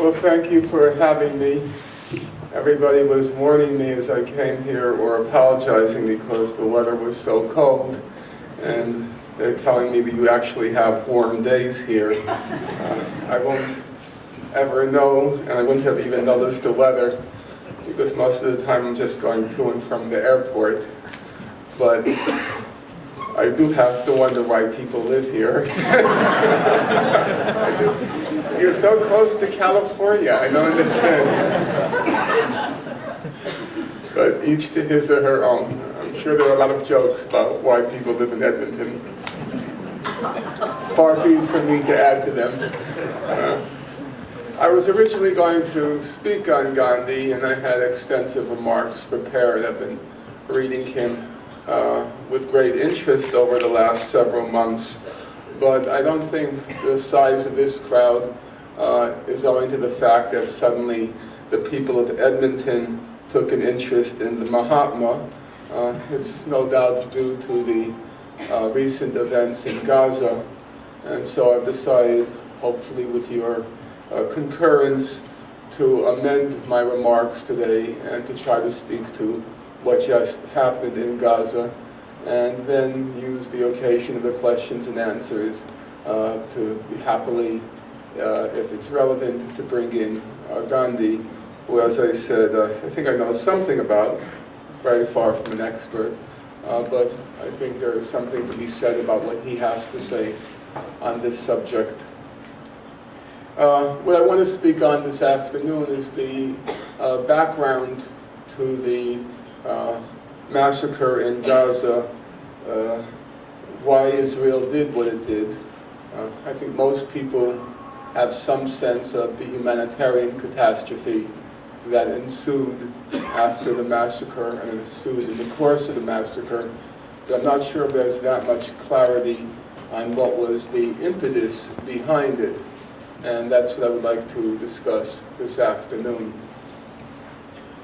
Well, thank you for having me. Everybody was warning me as I came here, or apologizing because the weather was so cold, and they're telling me that you actually have warm days here. I won't ever know, and I wouldn't have even noticed the weather, because most of the time I'm just going to and from the airport. But I do have to wonder why people live here. I do. You're so close to California, I don't understand. But each to his or her own. I'm sure there are a lot of jokes about why people live in Edmonton. Far be it from me to add to them. I was originally going to speak on Gandhi, and I had extensive remarks prepared. I've been reading him with great interest over the last several months. But I don't think the size of this crowd is owing to the fact that suddenly the people of Edmonton took an interest in the Mahatma. It's no doubt due to the recent events in Gaza. And so I've decided, hopefully with your concurrence, to amend my remarks today and to try to speak to what just happened in Gaza, and then use the occasion of the questions and answers to happily, if it's relevant, to bring in Gandhi, who, as I said, I think I know something about, very far from an expert, but I think there is something to be said about what he has to say on this subject. What I want to speak on this afternoon is the background to the massacre in Gaza, why Israel did what it did. I think most people have some sense of the humanitarian catastrophe that ensued after the massacre and ensued in the course of the massacre, but I'm not sure if there's that much clarity on what was the impetus behind it, and that's what I would like to discuss this afternoon.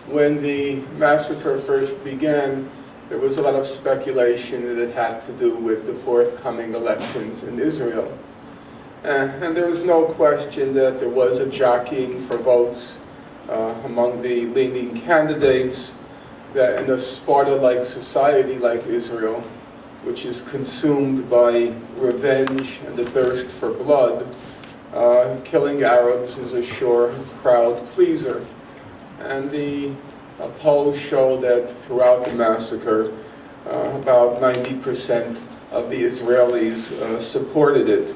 When the massacre first began, there was a lot of speculation that it had to do with the forthcoming elections in Israel. And there was no question that there was a jockeying for votes among the leading candidates, that in a Sparta-like society like Israel, which is consumed by revenge and the thirst for blood, killing Arabs is a sure crowd pleaser. And the polls show that throughout the massacre, about 90% of the Israelis supported it.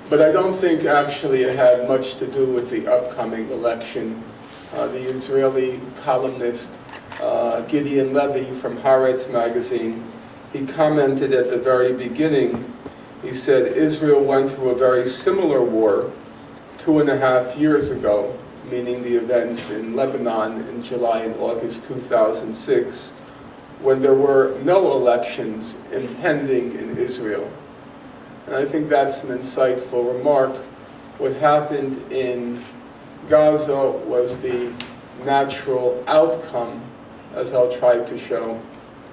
But I don't think actually it had much to do with the upcoming election. The Israeli columnist Gideon Levy from Haaretz magazine, he commented at the very beginning, he said, Israel went through a very similar war 2.5 years ago, meaning the events in Lebanon in July and August 2006, when there were no elections impending in Israel. And I think that's an insightful remark. What happened in Gaza was the natural outcome, as I'll try to show,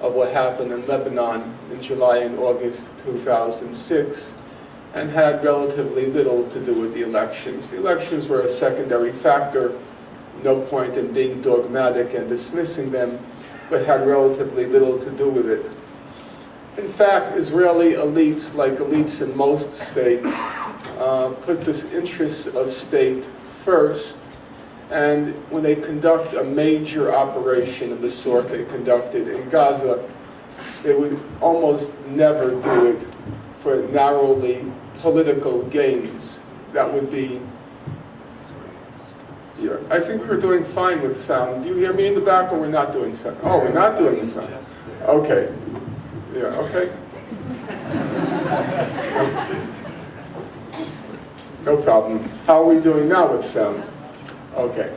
of what happened in Lebanon in July and August 2006, and had relatively little to do with the elections. The elections were a secondary factor, no point in being dogmatic and dismissing them, but had relatively little to do with it. In fact, Israeli elites, like elites in most states, put the interests of state first, and when they conduct a major operation of the sort they conducted in Gaza, they would almost never do it for narrowly political gains. That would be, yeah, I think we're doing fine with sound. Do you hear me in the back, or we're not doing sound? Oh, we're not doing sound. Okay. Yeah, okay. No problem. How are we doing now with sound? Okay.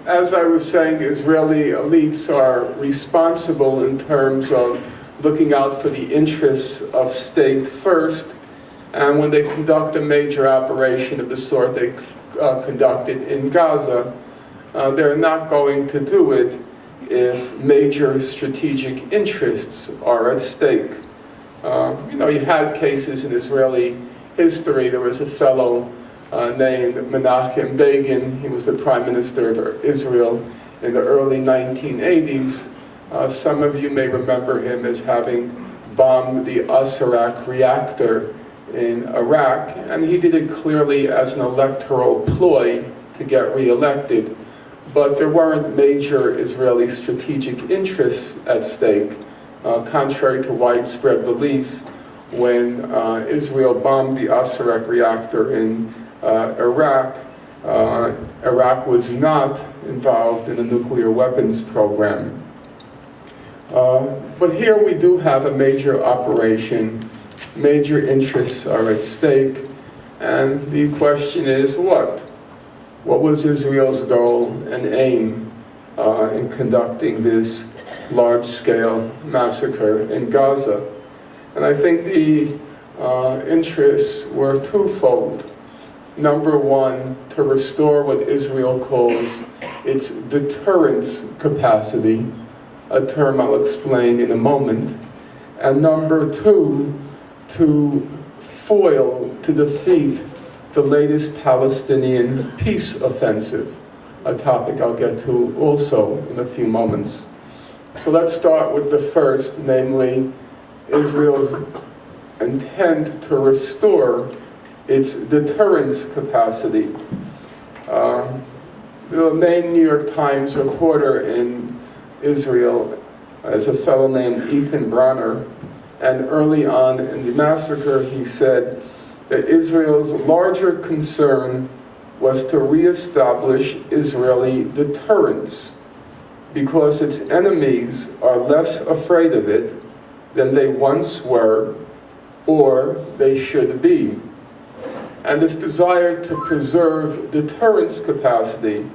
As I was saying, Israeli elites are responsible in terms of looking out for the interests of state first, and when they conduct a major operation of the sort they conducted in Gaza, they're not going to do it if major strategic interests are at stake. You had cases in Israeli history. There was a fellow named Menachem Begin. He was the prime minister of Israel in the early 1980s. Some of you may remember him as having bombed the Asarak reactor in Iraq, and he did it clearly as an electoral ploy to get reelected. But there weren't major Israeli strategic interests at stake, contrary to widespread belief. When Israel bombed the Asarak reactor in Iraq, Iraq was not involved in a nuclear weapons program. But here we do have a major operation. Major interests are at stake. And the question is what? What was Israel's goal and aim in conducting this large-scale massacre in Gaza? And I think the interests were twofold. Number one, to restore what Israel calls its deterrence capacity, a term I'll explain in a moment. And number two, to foil, to defeat the latest Palestinian peace offensive, a topic I'll get to also in a few moments. So let's start with the first, namely Israel's intent to restore its deterrence capacity. The main New York Times reporter in Israel is a fellow named Ethan Bronner, and early on in the massacre he said that Israel's larger concern was to reestablish Israeli deterrence because its enemies are less afraid of it than they once were or they should be. And this desire to preserve deterrence capacity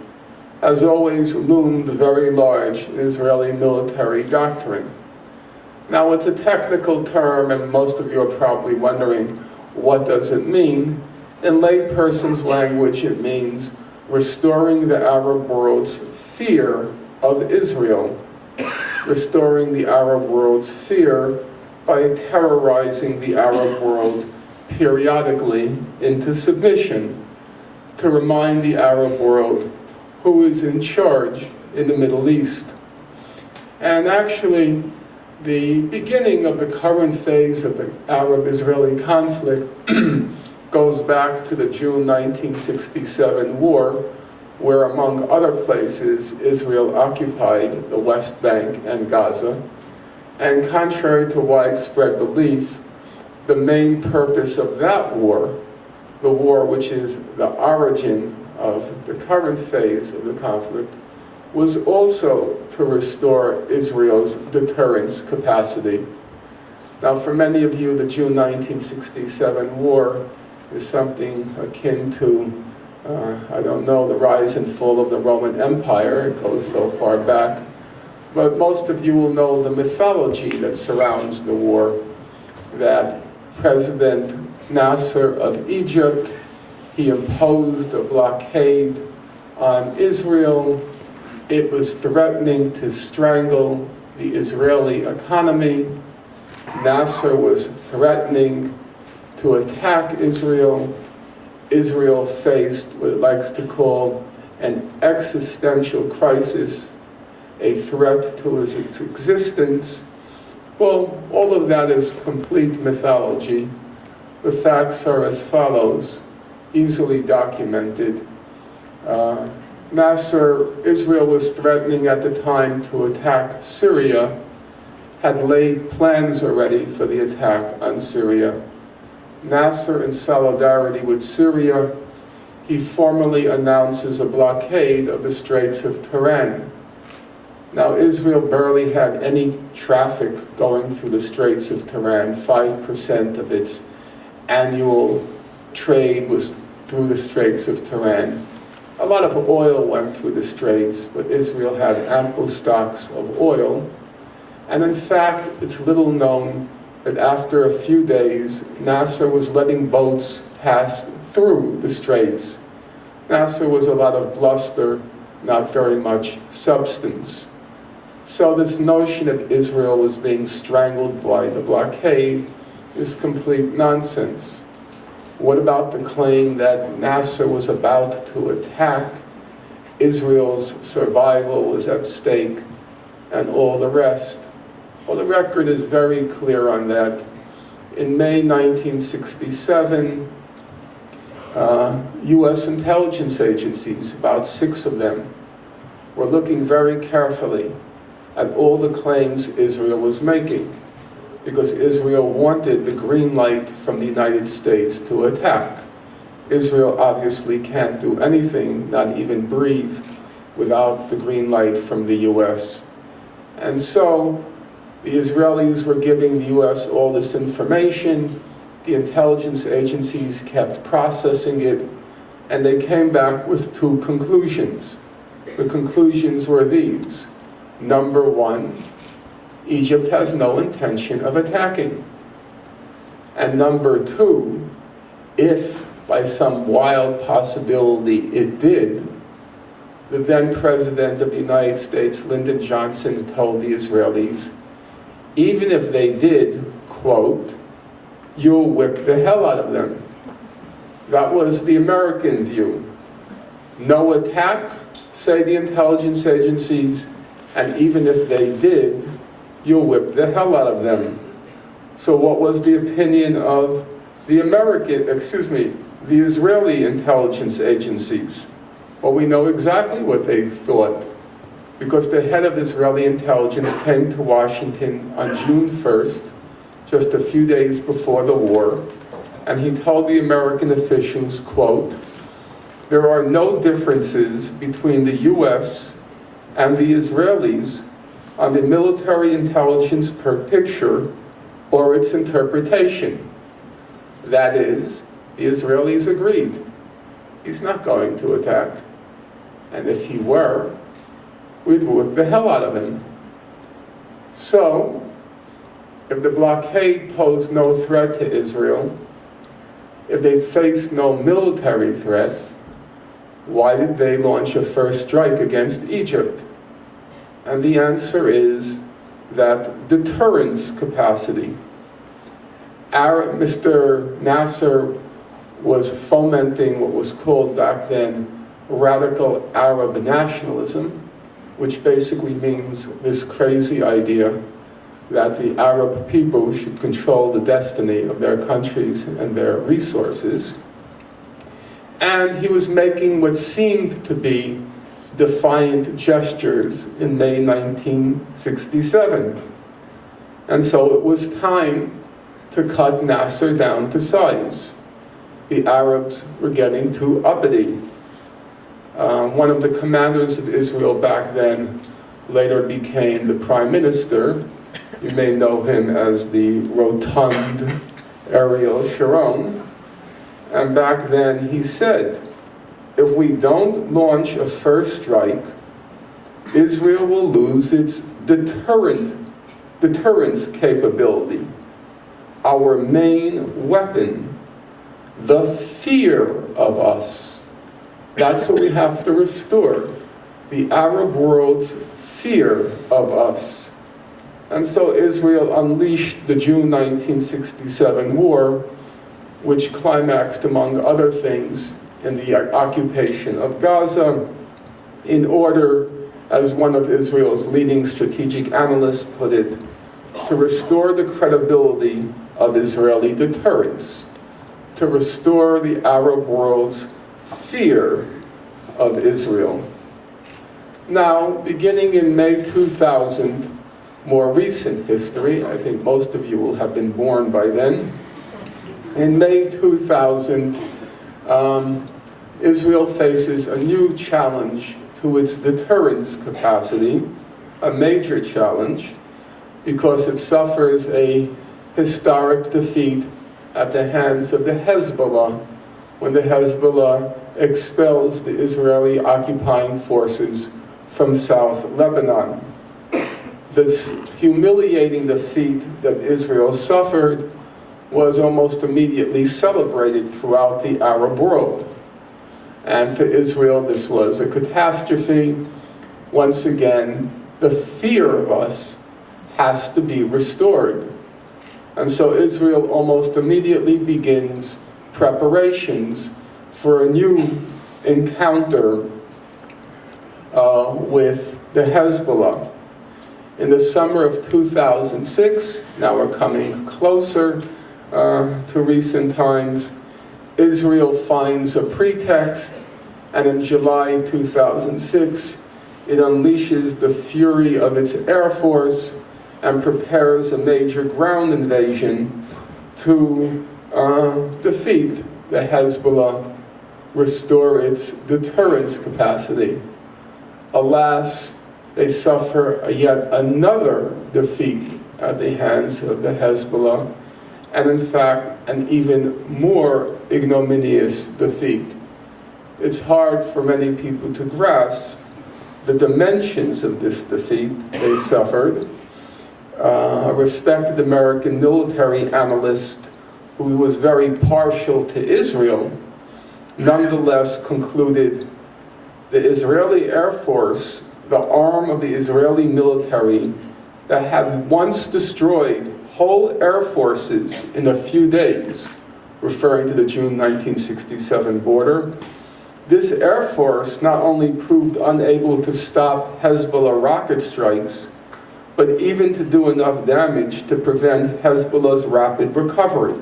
has always loomed very large in Israeli military doctrine. Now, it's a technical term, and most of you are probably wondering, what does it mean? In layperson's language, it means restoring the Arab world's fear of Israel, restoring the Arab world's fear by terrorizing the Arab world periodically into submission, to remind the Arab world who is in charge in the Middle East. And actually, the beginning of the current phase of the Arab-Israeli conflict goes back to the June 1967 war, where among other places, Israel occupied the West Bank and Gaza. And contrary to widespread belief, the main purpose of that war, the war which is the origin of the current phase of the conflict, was also to restore Israel's deterrence capacity. Now, for many of you, the June 1967 war is something akin to, I don't know, the rise and fall of the Roman Empire. It goes so far back. But most of you will know the mythology that surrounds the war, that President Nasser of Egypt, he imposed a blockade on Israel. It was threatening to strangle the Israeli economy. Nasser was threatening to attack Israel. Israel faced what it likes to call an existential crisis, a threat to its existence. Well, all of that is complete mythology. The facts are as follows, easily documented. Israel was threatening at the time to attack Syria, had laid plans already for the attack on Syria. Nasser, in solidarity with Syria, he formally announces a blockade of the Straits of Tiran. Now, Israel barely had any traffic going through the Straits of Tiran. 5% of its annual trade was through the Straits of Tiran. A lot of oil went through the Straits, but Israel had ample stocks of oil. And in fact, it's little known that after a few days, Nasser was letting boats pass through the Straits. Nasser was a lot of bluster, not very much substance. So this notion that Israel was being strangled by the blockade is complete nonsense. What about the claim that Nasser was about to attack, Israel's survival was at stake, and all the rest? Well, the record is very clear on that. In May 1967, U.S. intelligence agencies, about 6 of them, were looking very carefully at all the claims Israel was making, because Israel wanted the green light from the United States to attack. Israel obviously can't do anything, not even breathe, without the green light from the U.S. And so the Israelis were giving the U.S. all this information, the intelligence agencies kept processing it, and they came back with 2 conclusions. The conclusions were these. Number 1, Egypt has no intention of attacking. And number 2, if by some wild possibility it did, the then President of the United States, Lyndon Johnson, told the Israelis, even if they did, quote, you'll whip the hell out of them. That was the American view. No attack, say the intelligence agencies, and even if they did, you'll whip the hell out of them. So what was the opinion of the the Israeli intelligence agencies? Well, we know exactly what they thought, because the head of Israeli intelligence came to Washington on June 1st, just a few days before the war, and he told the American officials, quote, there are no differences between the U.S. and the Israelis on the military intelligence picture or its interpretation. That is, the Israelis agreed. He's not going to attack. And if he were, we'd whip the hell out of him. So, if the blockade posed no threat to Israel, if they faced no military threat, why did they launch a first strike against Egypt? And the answer is that deterrence capacity. Mr. Nasser was fomenting what was called back then radical Arab nationalism, which basically means this crazy idea that the Arab people should control the destiny of their countries and their resources. And he was making what seemed to be defiant gestures in May 1967. And so it was time to cut Nasser down to size. The Arabs were getting too uppity. One of the commanders of Israel back then later became the prime minister. You may know him as the rotund Ariel Sharon. And back then he said, if we don't launch a first strike, Israel will lose its deterrence capability. Our main weapon, the fear of us. That's what we have to restore. The Arab world's fear of us. And so Israel unleashed the June 1967 war, which climaxed, among other things, in the occupation of Gaza, in order, as one of Israel's leading strategic analysts put it, to restore the credibility of Israeli deterrence, to restore the Arab world's fear of Israel. Now, beginning in May 2000, more recent history, I think most of you will have been born by then. In May 2000, Israel faces a new challenge to its deterrence capacity, a major challenge, because it suffers a historic defeat at the hands of the Hezbollah, when the Hezbollah expels the Israeli occupying forces from South Lebanon. This humiliating defeat that Israel suffered was almost immediately celebrated throughout the Arab world. And for Israel, this was a catastrophe. Once again, the fear of us has to be restored. And so Israel almost immediately begins preparations for a new encounter with the Hezbollah. In the summer of 2006, now we're coming closer to recent times, Israel finds a pretext, and in July 2006, it unleashes the fury of its air force and prepares a major ground invasion to defeat the Hezbollah, restore its deterrence capacity. Alas, they suffer yet another defeat at the hands of the Hezbollah, and in fact, an even more ignominious defeat. It's hard for many people to grasp the dimensions of this defeat they suffered. A respected American military analyst who was very partial to Israel nonetheless concluded the Israeli Air Force, the arm of the Israeli military that had once destroyed whole air forces in a few days, referring to the June 1967 border, this air force not only proved unable to stop Hezbollah rocket strikes, but even to do enough damage to prevent Hezbollah's rapid recovery.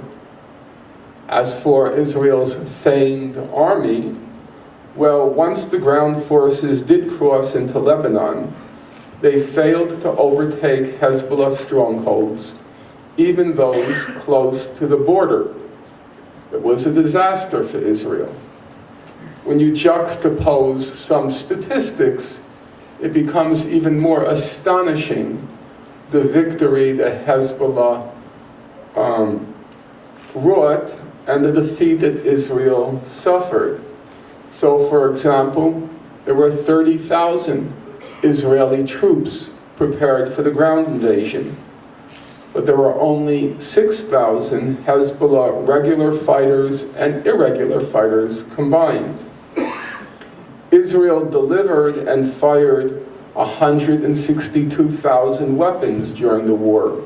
As for Israel's famed army, well, once the ground forces did cross into Lebanon, they failed to overtake Hezbollah strongholds, even those close to the border. It was a disaster for Israel. When you juxtapose some statistics, it becomes even more astonishing, the victory that Hezbollah wrought and the defeat that Israel suffered. So, for example, there were 30,000 Israeli troops prepared for the ground invasion, but there were only 6,000 Hezbollah regular fighters and irregular fighters combined. Israel delivered and fired 162,000 weapons during the war.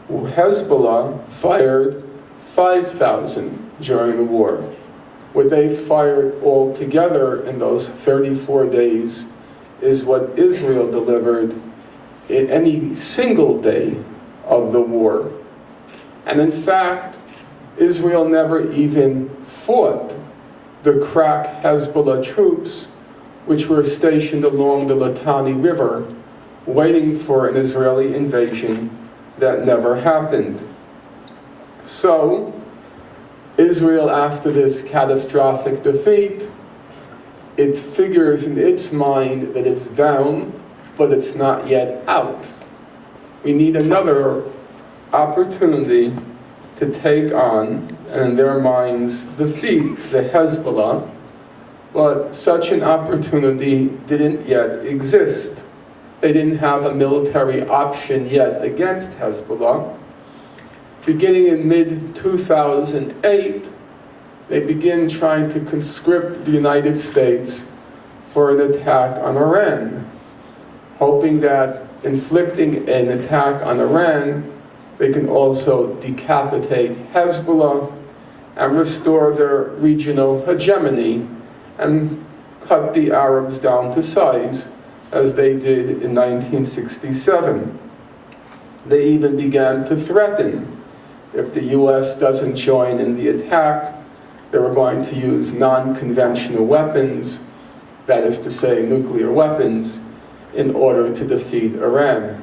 Hezbollah fired 5,000 during the war. What they fired altogether in those 34 days is what Israel delivered in any single day of the war. And in fact, Israel never even fought the crack Hezbollah troops, which were stationed along the Litani River, waiting for an Israeli invasion that never happened. So, Israel, after this catastrophic defeat, it figures in its mind that it's down, but it's not yet out. We need another opportunity to take on, and in their minds, defeat the Hezbollah, but such an opportunity didn't yet exist. They didn't have a military option yet against Hezbollah. Beginning in mid-2008, they begin trying to conscript the United States for an attack on Iran, hoping that inflicting an attack on Iran, they can also decapitate Hezbollah and restore their regional hegemony and cut the Arabs down to size, as they did in 1967. They even began to threaten, if the US doesn't join in the attack, they were going to use non-conventional weapons, that is to say nuclear weapons, in order to defeat Iran.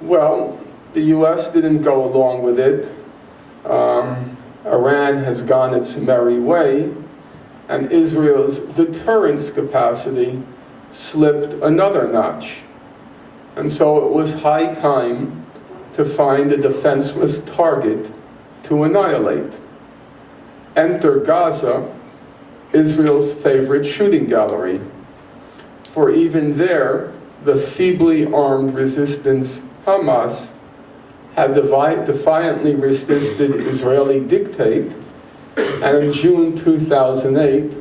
Well, the US didn't go along with it. Iran has gone its merry way, and Israel's deterrence capacity slipped another notch. And so it was high time to find a defenseless target to annihilate. Enter Gaza, Israel's favorite shooting gallery. For even there, the feebly armed resistance Hamas had defiantly resisted Israeli dictate, and in June 2008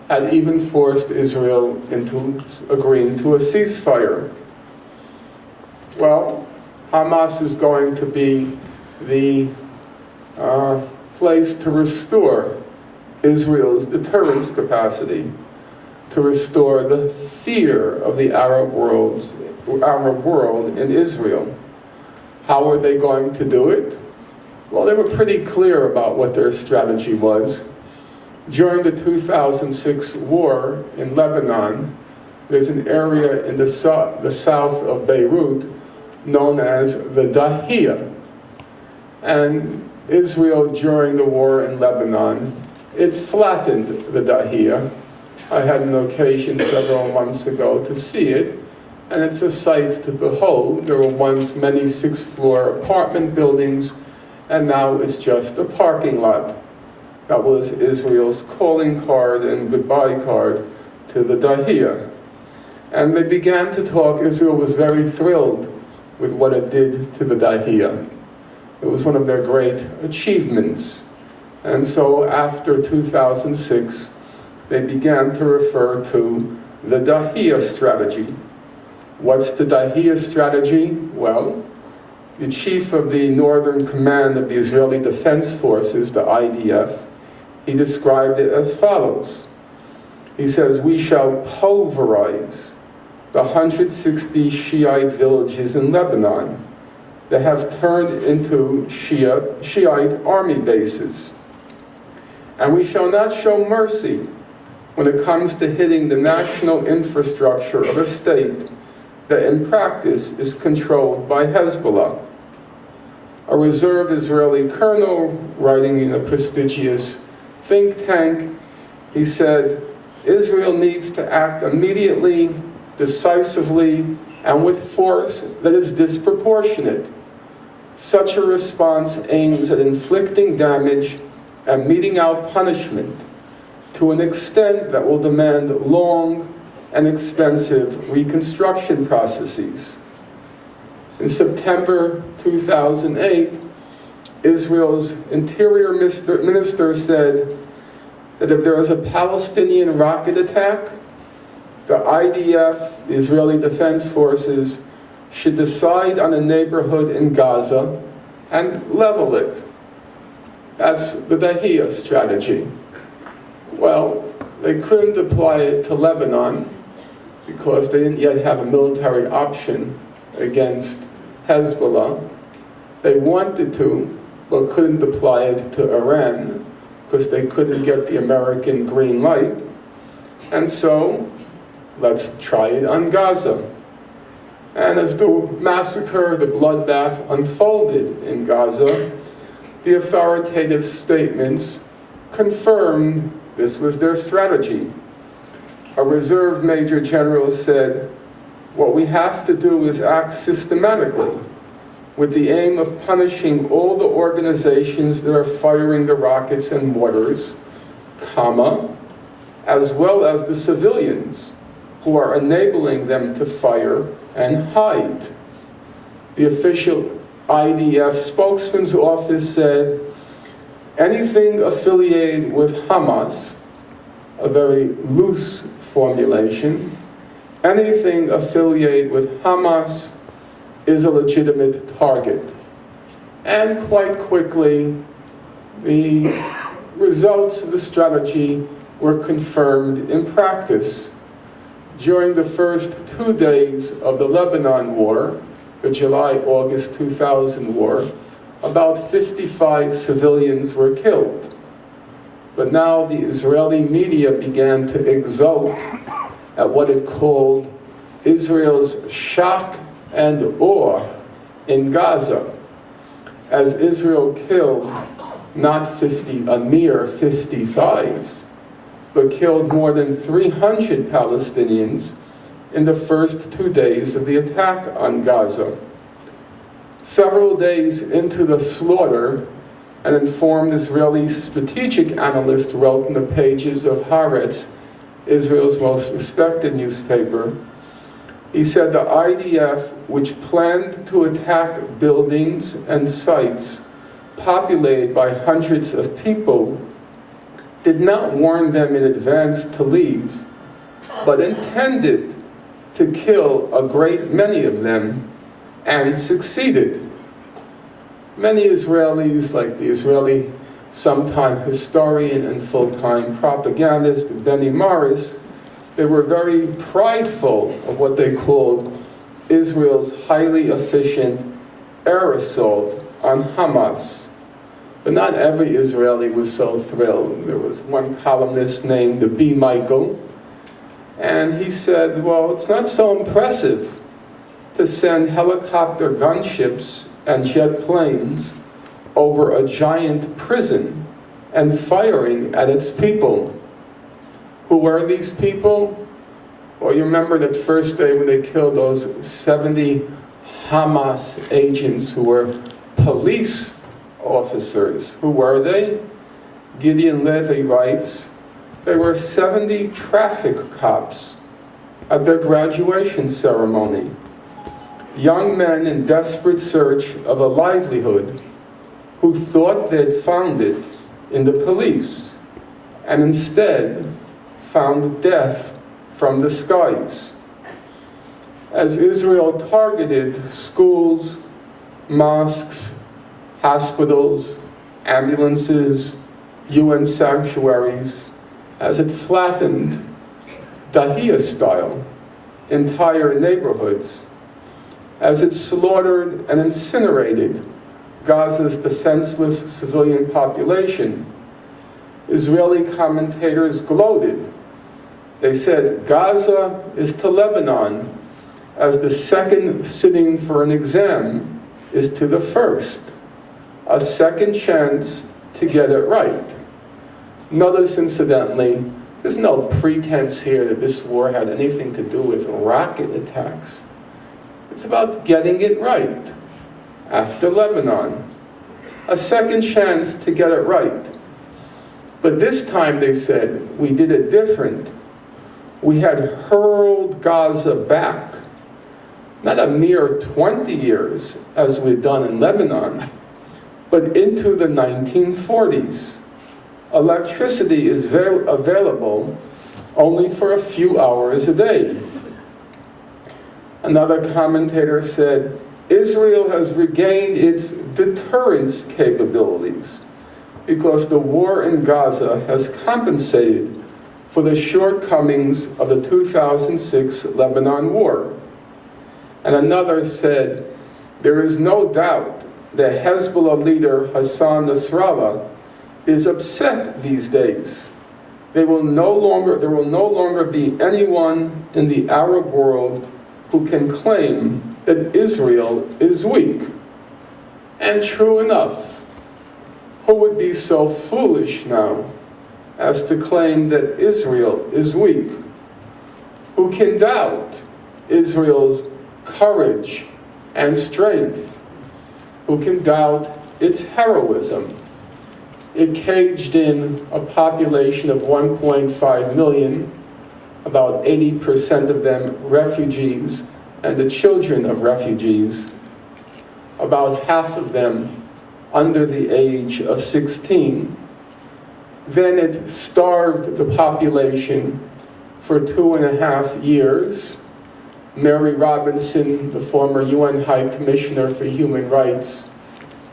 had even forced Israel into agreeing to a ceasefire. Well, Hamas is going to be the place to restore Israel's deterrence capacity, to restore the fear of the Arab world in Israel. How were they going to do it? Well, they were pretty clear about what their strategy was. During the 2006 war in Lebanon, there's an area in the south of Beirut known as the Daha. And Israel, during the war in Lebanon, it flattened the Daha. I had an occasion several months ago to see it, and it's a sight to behold. There were once many sixth-floor apartment buildings, and now it's just a parking lot. That was Israel's calling card and goodbye card to the Daha. And they began to talk. Israel was very thrilled with what it did to the Daha. It was one of their great achievements. And so after 2006, they began to refer to the Daha strategy. What's the Daha strategy? Well, the chief of the Northern Command of the Israeli Defense Forces, the IDF, he described it as follows. He says, we shall pulverize the 160 Shiite villages in Lebanon that have turned into Shiite army bases. And we shall not show mercy when it comes to hitting the national infrastructure of a state that in practice is controlled by Hezbollah. A reserve Israeli colonel writing in a prestigious think tank, he said, Israel needs to act immediately, decisively, and with force that is disproportionate. Such a response aims at inflicting damage and meting out punishment to an extent that will demand long and expensive reconstruction processes. In September 2008, Israel's Interior Minister said that if there is a Palestinian rocket attack, the IDF, the Israeli Defense Forces, should decide on a neighborhood in Gaza and level it. That's the Daha strategy. Well, they couldn't apply it to Lebanon because they didn't yet have a military option against Hezbollah. They wanted to, but couldn't apply it to Iran because they couldn't get the American green light. And so, let's try it on Gaza. And as the massacre, the bloodbath unfolded in Gaza, the authoritative statements confirmed this was their strategy. A reserve major general said, what we have to do is act systematically with the aim of punishing all the organizations that are firing the rockets and mortars, as well as the civilians who are enabling them to fire and hide. The official IDF spokesman's office said, anything affiliated with Hamas, a very loose formulation, anything affiliated with Hamas is a legitimate target. And quite quickly, the results of the strategy were confirmed in practice. During the first 2 days of the Lebanon war, the July-August 2000 war, about 55 civilians were killed. But now the Israeli media began to exult at what it called Israel's shock and awe in Gaza, as Israel killed not 50, a mere 55, but killed more than 300 Palestinians in the first 2 days of the attack on Gaza. Several days into the slaughter, an informed Israeli strategic analyst wrote in the pages of Haaretz, Israel's most respected newspaper, he said the IDF, which planned to attack buildings and sites populated by hundreds of people, did not warn them in advance to leave, but intended to kill a great many of them, and succeeded. Many Israelis, like the Israeli sometime historian and full-time propagandist Benny Morris, they were very prideful of what they called Israel's highly efficient air assault on Hamas. But not every Israeli was so thrilled. There was one columnist named B. Michael, and he said, well, it's not so impressive to send helicopter gunships and jet planes over a giant prison and firing at its people. Who were these people? Well, you remember that first day when they killed those 70 Hamas agents who were police officers. Who were they? Gideon Levy writes, they were 70 traffic cops at their graduation ceremony. Young men in desperate search of a livelihood who thought they'd found it in the police and instead found death from the skies. As Israel targeted schools, mosques, hospitals, ambulances, UN sanctuaries, as it flattened, Daha style, entire neighborhoods, as it slaughtered and incinerated Gaza's defenseless civilian population, Israeli commentators gloated. They said, Gaza is to Lebanon as the second sitting for an exam is to the first, a second chance to get it right. Notice, incidentally, there's no pretense here that this war had anything to do with rocket attacks. It's about getting it right after Lebanon. A second chance to get it right. But this time, they said, we did it different. We had hurled Gaza back, not a mere 20 years, as we'd done in Lebanon, but into the 1940s. Electricity is available only for a few hours a day. Another commentator said, Israel has regained its deterrence capabilities because the war in Gaza has compensated for the shortcomings of the 2006 Lebanon war. And another said, there is no doubt that Hezbollah leader Hassan Nasrallah is upset these days. There will no longer be anyone in the Arab world who can claim that Israel is weak. And true enough, who would be so foolish now as to claim that Israel is weak? Who can doubt Israel's courage and strength? Who can doubt its heroism? It caged in a population of 1.5 million, about 80% of them refugees and the children of refugees, about half of them under the age of 16. Then it starved the population for 2.5 years. Mary Robinson, the former UN High Commissioner for Human Rights,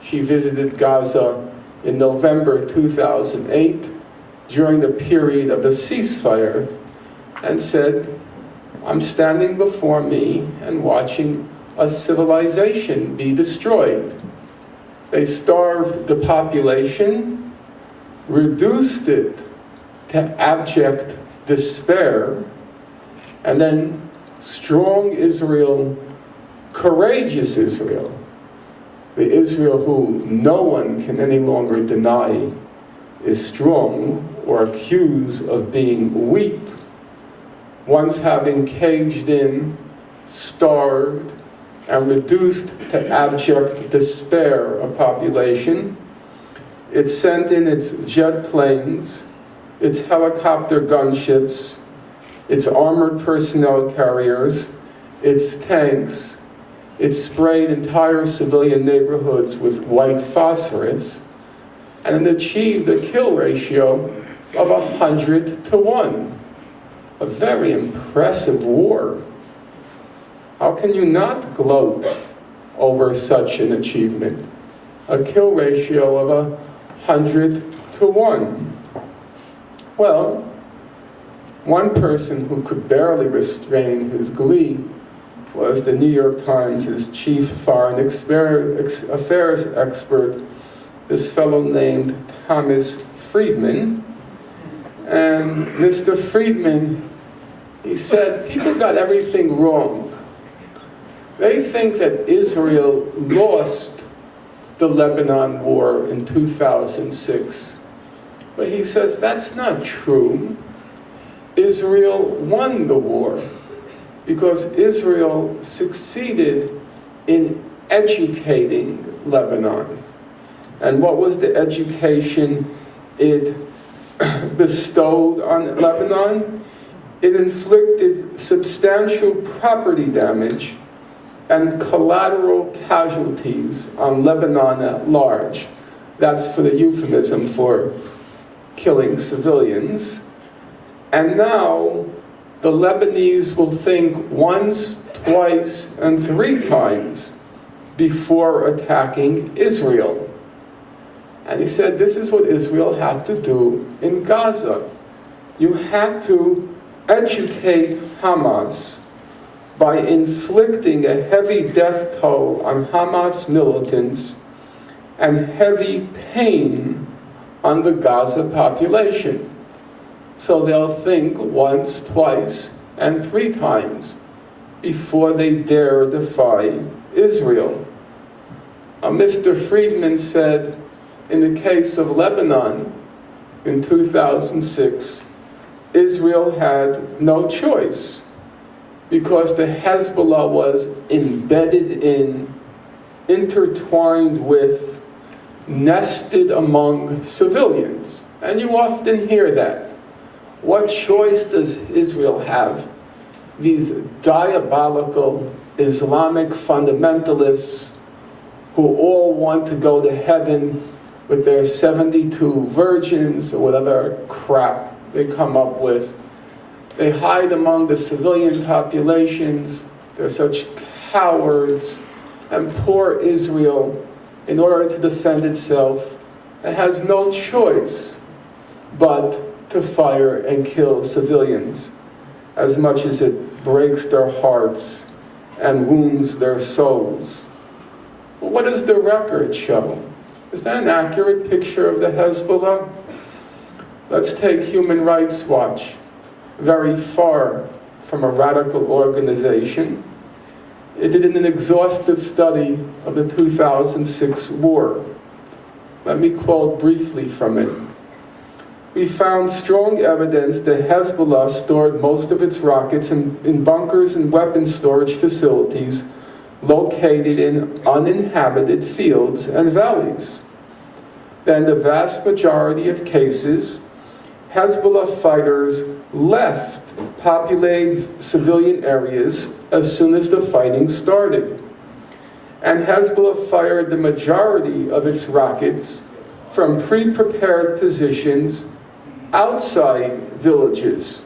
she visited Gaza in November 2008 during the period of the ceasefire and said, I'm standing before me and watching a civilization be destroyed. They starved the population, reduced it to abject despair, and then strong Israel, courageous Israel, the Israel who no one can any longer deny is strong or accuse of being weak, once having caged in, starved, and reduced to abject despair a population, it sent in its jet planes, its helicopter gunships, its armored personnel carriers, its tanks. It sprayed entire civilian neighborhoods with white phosphorus, and it achieved a kill ratio of 100-to-1. A very impressive war. How can you not gloat over such an achievement? A kill ratio of 100-1. Well, one person who could barely restrain his glee was the New York Times' chief foreign affairs expert, this fellow named Thomas Friedman. And Mr. Friedman, he said, people got everything wrong. They think that Israel lost the Lebanon war in 2006. But he says that's not true. Israel won the war because Israel succeeded in educating Lebanon. And what was the education it bestowed on Lebanon? It inflicted substantial property damage and collateral casualties on Lebanon at large. That's for the euphemism for killing civilians. And now the Lebanese will think once, twice, and 3 times before attacking Israel. And he said this is what Israel had to do in Gaza. You had to educate Hamas by inflicting a heavy death toll on Hamas militants and heavy pain on the Gaza population. So they'll think once, twice, and 3 times before they dare defy Israel. Mr. Friedman said, in the case of Lebanon in 2006, Israel had no choice because the Hezbollah was embedded in, intertwined with, nested among civilians. And you often hear that. What choice does Israel have? These diabolical Islamic fundamentalists who all want to go to heaven with their 72 virgins or whatever crap they come up with. They hide among the civilian populations. They're such cowards. And poor Israel, in order to defend itself, it has no choice but to fire and kill civilians, as much as it breaks their hearts and wounds their souls. Well, what does the record show? Is that an accurate picture of the Hezbollah? Let's take Human Rights Watch, very far from a radical organization. It did an exhaustive study of the 2006 war. Let me quote briefly from it. We found strong evidence that Hezbollah stored most of its rockets in bunkers and weapons storage facilities located in uninhabited fields and valleys. In the vast majority of cases, Hezbollah fighters left populated civilian areas as soon as the fighting started. And Hezbollah fired the majority of its rockets from pre-prepared positions outside villages.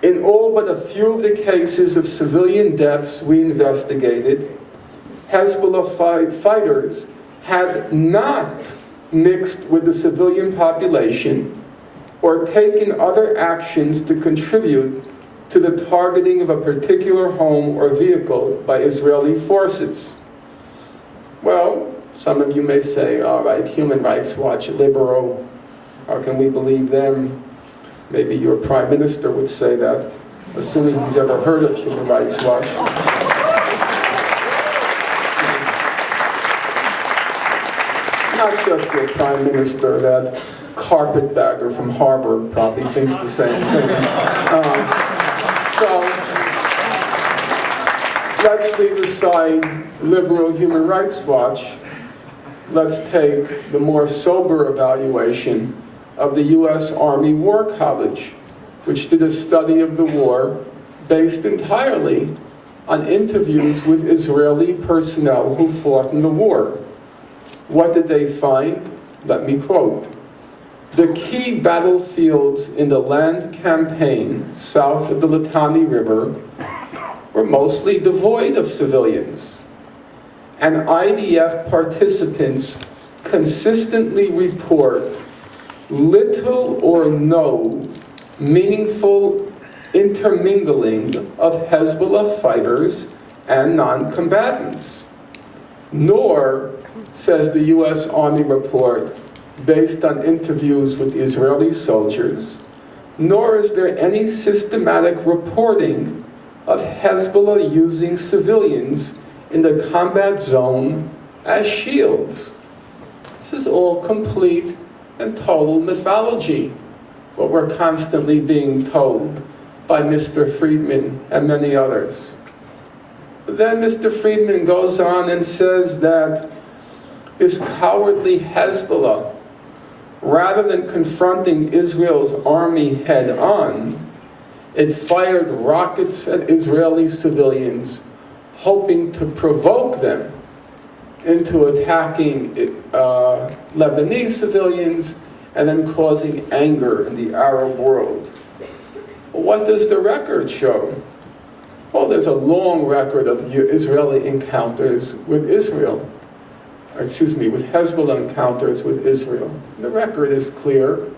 In all but a few of the cases of civilian deaths we investigated, Hezbollah fighters had not mixed with the civilian population or taken other actions to contribute to the targeting of a particular home or vehicle by Israeli forces. Well, some of you may say, all right, Human Rights Watch, liberal, how can we believe them? Maybe your prime minister would say that, assuming he's ever heard of Human Rights Watch. Not just your prime minister, that carpetbagger from Harvard probably thinks the same thing. So let's leave aside liberal Human Rights Watch. Let's take the more sober evaluation of the U.S. Army War College, which did a study of the war based entirely on interviews with Israeli personnel who fought in the war. What did they find? Let me quote. The key battlefields in the land campaign south of the Litani River were mostly devoid of civilians, and IDF participants consistently report little or no meaningful intermingling of Hezbollah fighters and non-combatants. Nor, says the U.S. Army report, based on interviews with Israeli soldiers, nor is there any systematic reporting of Hezbollah using civilians in the combat zone as shields. This is all complete and total mythology, what we're constantly being told by Mr. Friedman and many others. But then Mr. Friedman goes on and says that this cowardly Hezbollah, rather than confronting Israel's army head-on, it fired rockets at Israeli civilians, hoping to provoke them into attacking Lebanese civilians and then causing anger in the Arab world. What does the record show? Well, there's a long record of Israeli encounters with Israel. With Hezbollah encounters with Israel. The record is clear,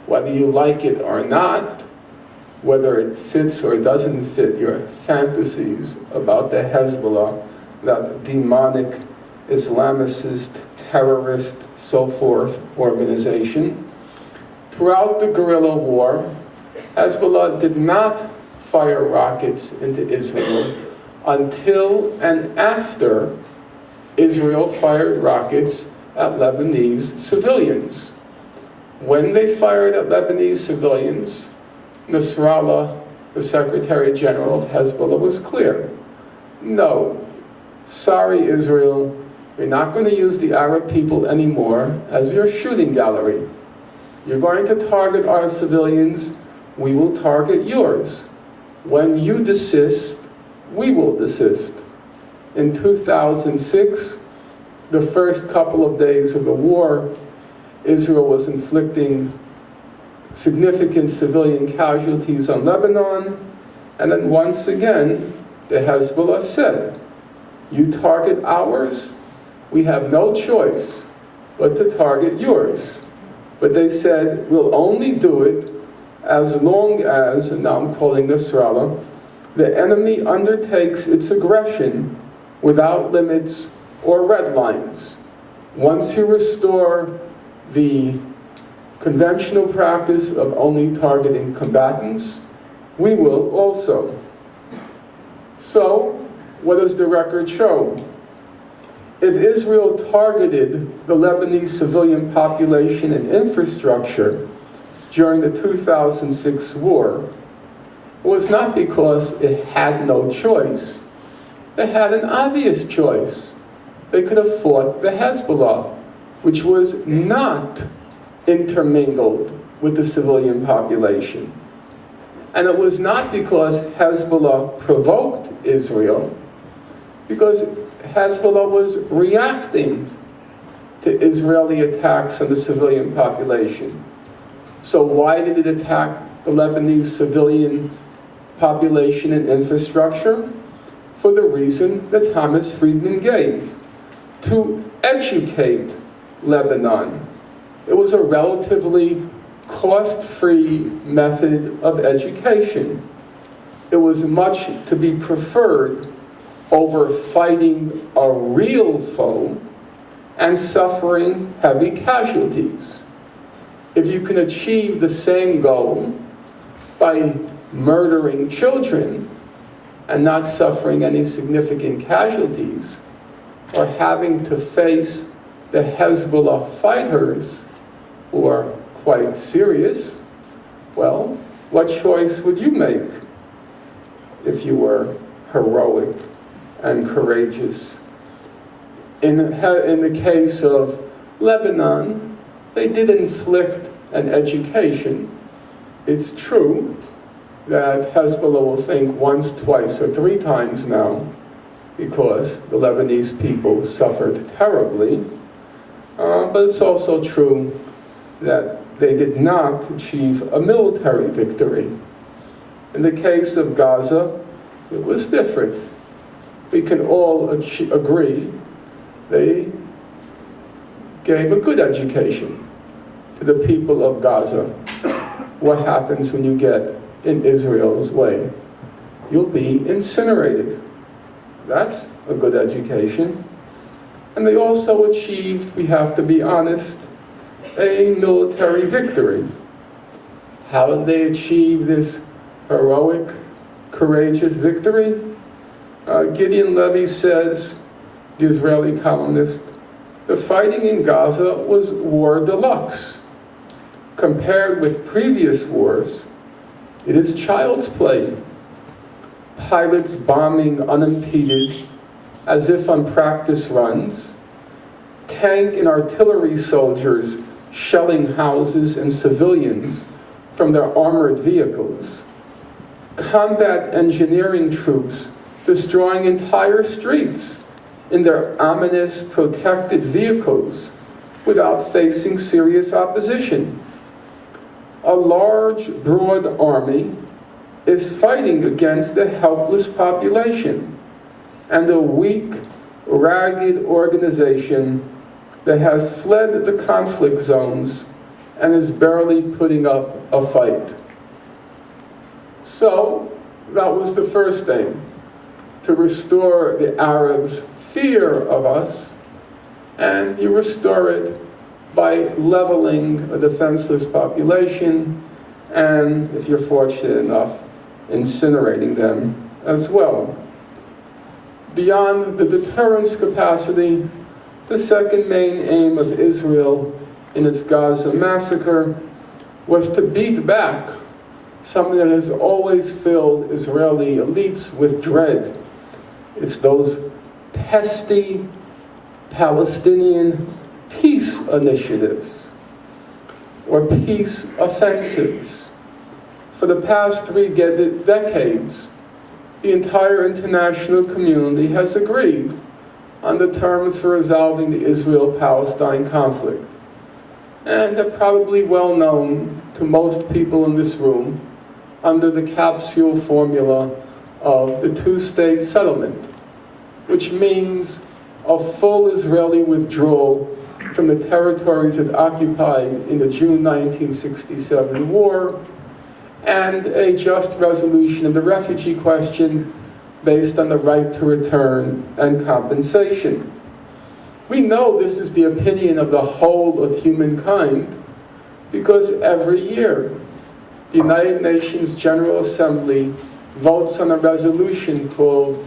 whether you like it or not, whether it fits or doesn't fit your fantasies about the Hezbollah, that demonic Islamicist, terrorist, so forth organization. Throughout the guerrilla war, Hezbollah did not fire rockets into Israel until and after Israel fired rockets at Lebanese civilians. When they fired at Lebanese civilians, Nasrallah, the Secretary General of Hezbollah, was clear. No, sorry Israel, you're not going to use the Arab people anymore as your shooting gallery. You're going to target our civilians, we will target yours. When you desist, we will desist. In 2006, the first couple of days of the war, Israel was inflicting significant civilian casualties on Lebanon, and then once again, the Hezbollah said, you target ours, we have no choice but to target yours. But they said, we'll only do it as long as, and now I'm quoting Nasrallah, the enemy undertakes its aggression without limits or red lines. Once you restore the conventional practice of only targeting combatants, we will also. So, what does the record show? If Israel targeted the Lebanese civilian population and infrastructure during the 2006 war, it was not because it had no choice. They had an obvious choice. They could have fought the Hezbollah, which was not intermingled with the civilian population. And it was not because Hezbollah provoked Israel, because Hezbollah was reacting to Israeli attacks on the civilian population. So why did it attack the Lebanese civilian population and infrastructure? For the reason that Thomas Friedman gave, to educate Lebanon. It was a relatively cost-free method of education. It was much to be preferred over fighting a real foe and suffering heavy casualties. If you can achieve the same goal by murdering children and not suffering any significant casualties, or having to face the Hezbollah fighters who are quite serious, well, what choice would you make if you were heroic and courageous? In the case of Lebanon, they did inflict an education. It's true that Hezbollah will think once, twice, or three times now, because the Lebanese people suffered terribly. But it's also true that they did not achieve a military victory. In the case of Gaza, it was different. We can all agree they gave a good education to the people of Gaza. What happens when you get in Israel's way? You'll be incinerated. That's a good education. And they also achieved, we have to be honest, a military victory. How did they achieve this heroic, courageous victory? Gideon Levy says, the Israeli columnist, the fighting in Gaza was war deluxe. Compared with previous wars, it is child's play. Pilots bombing unimpeded, as if on practice runs, tank and artillery soldiers shelling houses and civilians from their armored vehicles, combat engineering troops destroying entire streets in their ominous protected vehicles without facing serious opposition. A large, broad army is fighting against a helpless population and a weak, ragged organization that has fled the conflict zones and is barely putting up a fight. So, that was the first thing, to restore the Arabs' fear of us, and you restore it by leveling a defenseless population, and if you're fortunate enough, incinerating them as well. Beyond the deterrence capacity, the second main aim of Israel in its Gaza massacre was to beat back something that has always filled Israeli elites with dread. It's those pesky Palestinian peace initiatives or peace offensives. For the past 3 decades, the entire international community has agreed on the terms for resolving the Israel-Palestine conflict. And they're probably well known to most people in this room under the capsule formula of the 2-state settlement, which means a full Israeli withdrawal from the territories it occupied in the June 1967 war, and a just resolution of the refugee question based on the right to return and compensation. We know this is the opinion of the whole of humankind because every year the United Nations General Assembly votes on a resolution called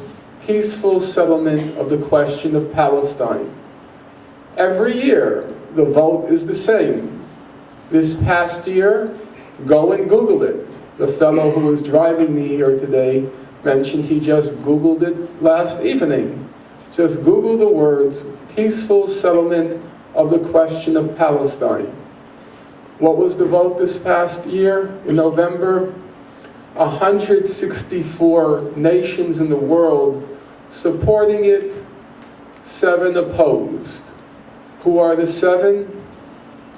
Peaceful Settlement of the Question of Palestine. Every year the vote is the same. This past year, go and Google it. The fellow who was driving me here today mentioned he just Googled it last evening. Just Google the words, peaceful settlement of the question of Palestine. What was the vote this past year in November? 164 nations in the world supporting it, 7 opposed. Who are the 7?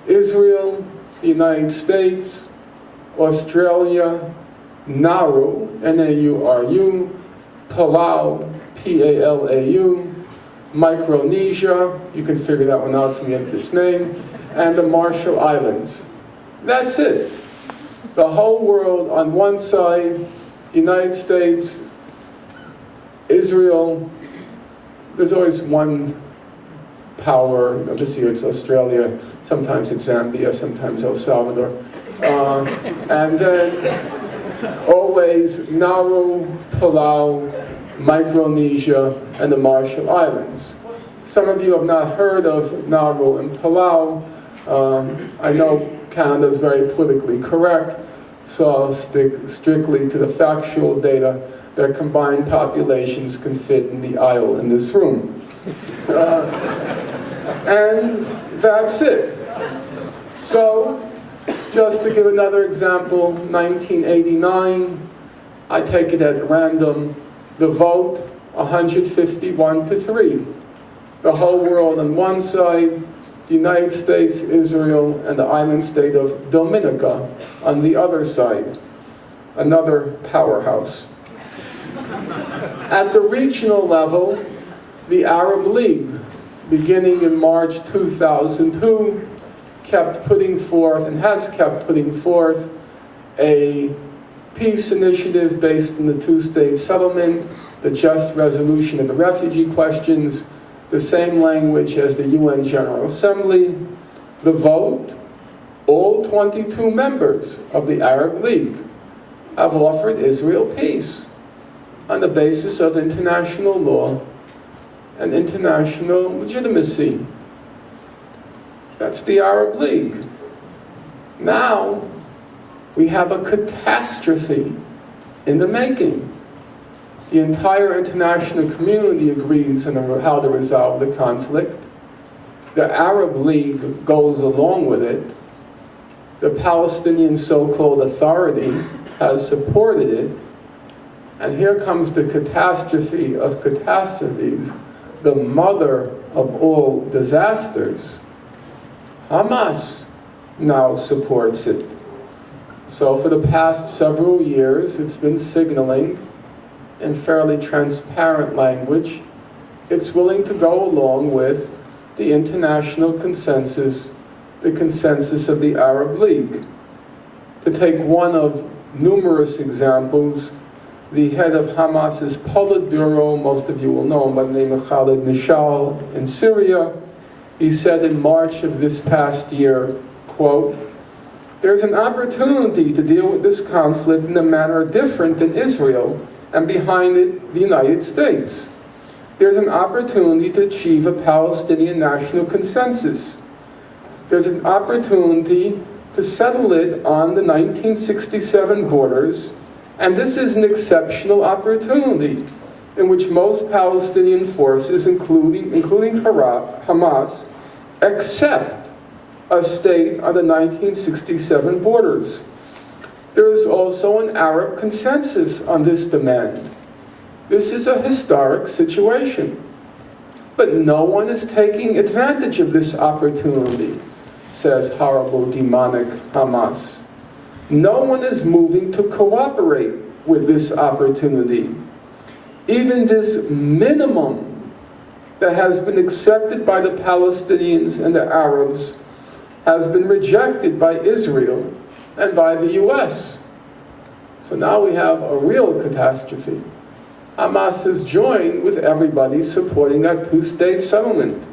Israel, the United States, Australia, Nauru, N-A-U-R-U, Palau, P-A-L-A-U, Micronesia, you can figure that one out from its name, and the Marshall Islands. That's it. The whole world on one side, United States, Israel, there's always one power. This year it's Australia, sometimes it's Zambia, sometimes El Salvador. And then always Nauru, Palau, Micronesia, and the Marshall Islands. Some of you have not heard of Nauru and Palau. I know Canada is very politically correct, so I'll stick strictly to the factual data. Their combined populations can fit in the aisle in this room. And that's it. So, just to give another example, 1989, I take it at random, the vote 151-3. The whole world on one side, the United States, Israel, and the island state of Dominica on the other side. Another powerhouse. At the regional level, the Arab League beginning in March 2002, kept putting forth and has kept putting forth a peace initiative based on the two-state settlement, the just resolution of the refugee questions, the same language as the UN General Assembly, the vote. All 22 members of the Arab League have offered Israel peace on the basis of international law and international legitimacy. That's the Arab League. Now, we have a catastrophe in the making. The entire international community agrees on how to resolve the conflict. The Arab League goes along with it. The Palestinian so-called authority has supported it. And here comes the catastrophe of catastrophes, the mother of all disasters. Hamas now supports it. So for the past several years, it's been signaling in fairly transparent language it's willing to go along with the international consensus, the consensus of the Arab League. To take one of numerous examples, the head of Hamas's Politburo, most of you will know him by the name of Khalid Mishal in Syria, he said in March of this past year, quote, "There's an opportunity to deal with this conflict in a manner different than Israel, and behind it, the United States. There's an opportunity to achieve a Palestinian national consensus. There's an opportunity to settle it on the 1967 borders, and this is an exceptional opportunity in which most Palestinian forces, including Hamas, accept a state on the 1967 borders. There is also an Arab consensus on this demand. This is a historic situation. But no one is taking advantage of this opportunity, says horrible, demonic Hamas. No one is moving to cooperate with this opportunity. Even this minimum that has been accepted by the Palestinians and the Arabs has been rejected by Israel and by the US. So now we have a real catastrophe. Hamas has joined with everybody supporting that two-state settlement.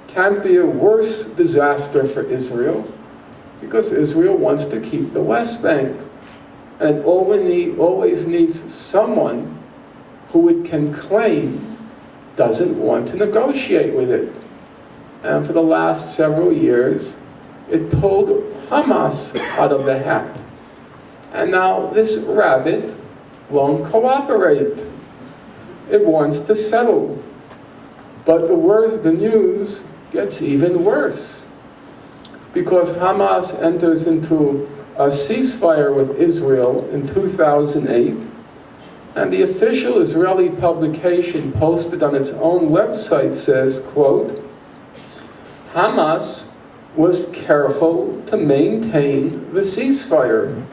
Can't be a worse disaster for Israel, because Israel wants to keep the West Bank. And always needs someone who it can claim doesn't want to negotiate with it. And for the last several years, it pulled Hamas out of the hat. And now this rabbit won't cooperate. It wants to settle. But the news gets even worse, because Hamas enters into a ceasefire with Israel in 2008, and the official Israeli publication posted on its own website says, quote, Hamas was careful to maintain the ceasefire.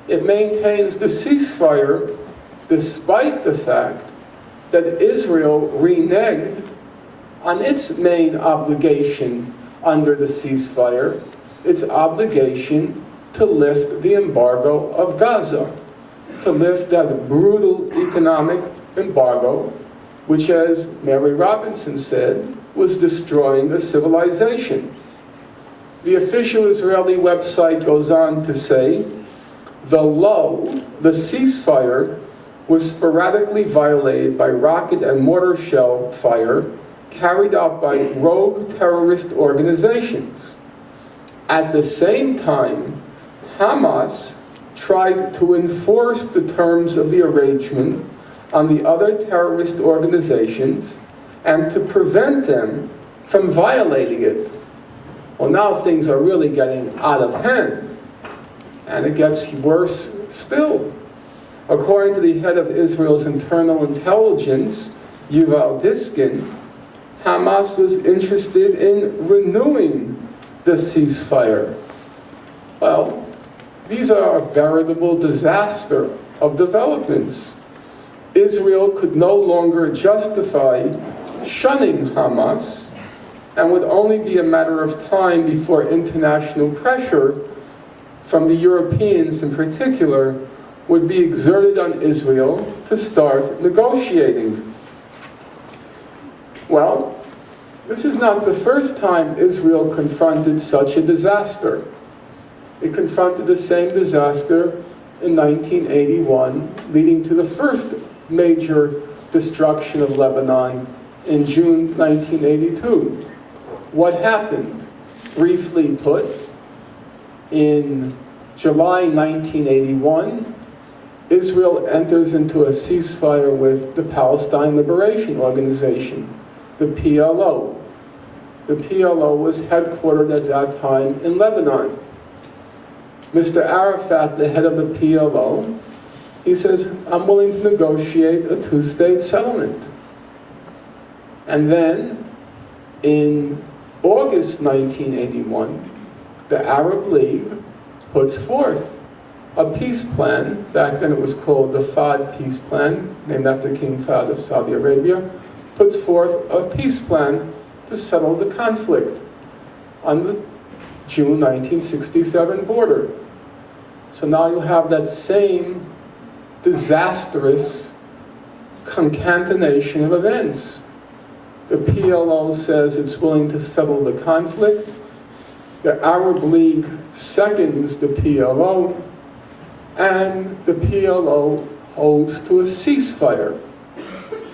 It maintains the ceasefire despite the fact that Israel reneged on its main obligation under the ceasefire, its obligation to lift the embargo of Gaza, to lift that brutal economic embargo, which, as Mary Robinson said, was destroying a civilization. The official Israeli website goes on to say, the ceasefire, was sporadically violated by rocket and mortar shell fire carried out by rogue terrorist organizations. At the same time, Hamas tried to enforce the terms of the arrangement on the other terrorist organizations and to prevent them from violating it. Well, now things are really getting out of hand, and it gets worse still. According to the head of Israel's internal intelligence, Yuval Diskin, Hamas was interested in renewing the ceasefire. Well, these are a veritable disaster of developments. Israel could no longer justify shunning Hamas, and would only be a matter of time before international pressure from the Europeans in particular would be exerted on Israel to start negotiating. Well, this is not the first time Israel confronted such a disaster. It confronted the same disaster in 1981, leading to the first major destruction of Lebanon in June 1982. What happened? Briefly put, in July 1981, Israel enters into a ceasefire with the Palestine Liberation Organization, the PLO. The PLO was headquartered at that time in Lebanon. Mr. Arafat, the head of the PLO, he says, I'm willing to negotiate a two-state settlement. And then, in August 1981, the Arab League puts forth a peace plan. Back then it was called the Fahd Peace Plan, named after King Fahd of Saudi Arabia, puts forth a peace plan to settle the conflict on the June 1967 border. So now you have that same disastrous concatenation of events. The PLO says it's willing to settle the conflict. The Arab League seconds the PLO, and the PLO holds to a ceasefire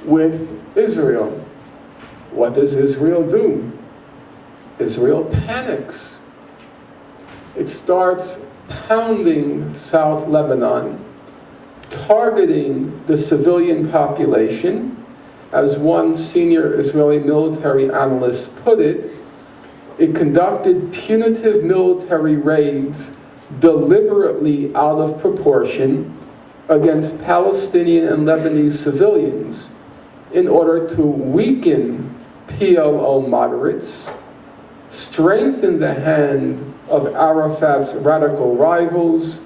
with Israel. What does Israel do? Israel panics. It starts pounding South Lebanon, targeting the civilian population. As one senior Israeli military analyst put it, it conducted punitive military raids deliberately out of proportion against Palestinian and Lebanese civilians in order to weaken PLO moderates, strengthen the hand of Arafat's radical rivals,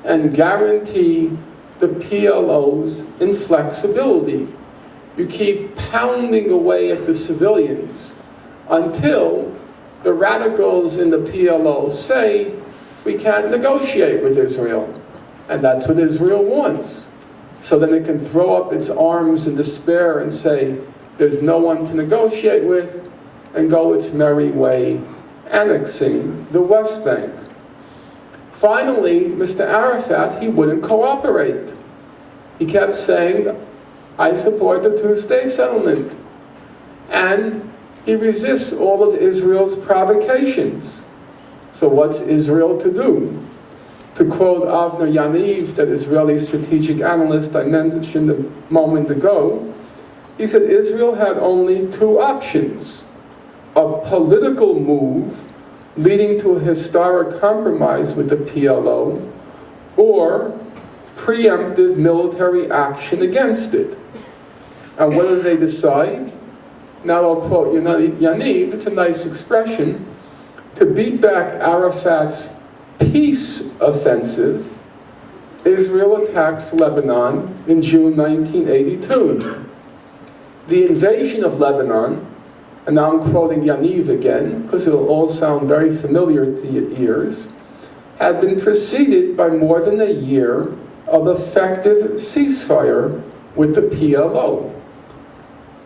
and guarantee the PLO's inflexibility. You keep pounding away at the civilians until the radicals in the PLO say, we can't negotiate with Israel. And that's what Israel wants. So then it can throw up its arms in despair and say, there's no one to negotiate with, and go its merry way, annexing the West Bank. Finally, Mr. Arafat, he wouldn't cooperate. He kept saying, I support the two-state settlement. And he resists all of Israel's provocations. So what's Israel to do? To quote Avner Yaniv, that Israeli strategic analyst I mentioned a moment ago, he said Israel had only two options: a political move leading to a historic compromise with the PLO, or preemptive military action against it. And what do they decide? Now I'll quote Yaniv, it's a nice expression: to beat back Arafat's peace offensive, Israel attacks Lebanon in June 1982. The invasion of Lebanon, and now I'm quoting Yaniv again, because it'll all sound very familiar to your ears, had been preceded by more than a year of effective ceasefire with the PLO.